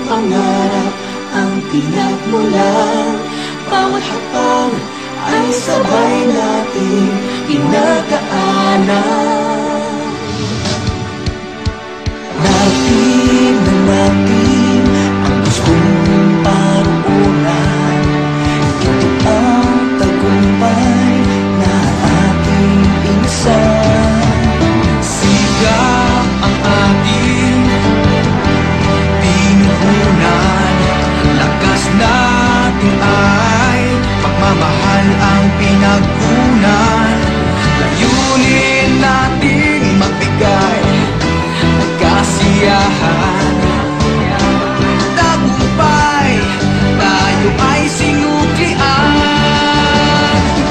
pangarap ang pinagmulan. Bawat hakbang ay sabay natin pinagdaanan. Natin na natin ang gustong paruunan. Ito ang tagumpay na ating inasal. Sigap ang ating pinuhunan. Lakas natin ay pagmamahal ang pinagkunan. Layunin natin magbigay ng kasiyahan. Tagumpay, tayo ay sinuklian.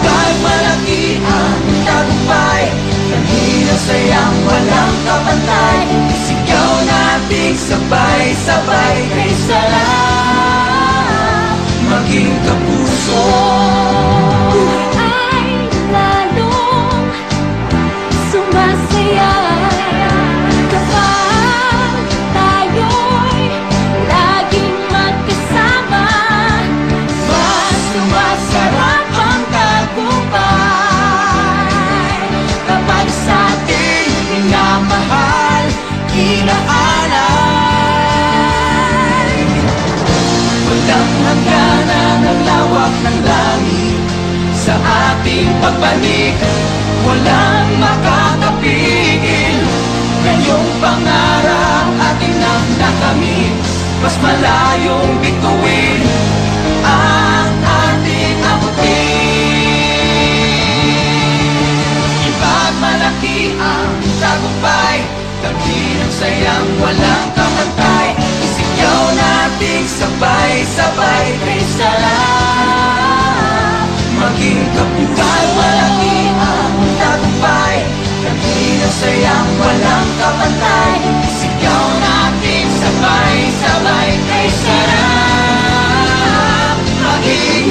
Kahit malaki ang tagumpay, kanina sayang walang kapantay. Isigaw natin sabay-sabay kay sarap Maging kapuso, ay lalong sumasaya kapag tayo'y laging magkasama. mas sumasarap ang tagumpay kapag sa ating minamahal inaalay. Walang hangganan ang lawak ng langit sa ating pagbalik. Walang makakapigil ngayong pangarap ating nang nakamit. Mas malayong bituin ang ating abutin. Ipagmalaki ang tagumpay, kaninang sayang walang kapantay. Isigaw natin sabay-sabay kay sarap maging kapuso. Kahit malaki ang tagumpay, kaninang sayang walang kapantay. Isigaw natin sabay-sabay kay sarap maging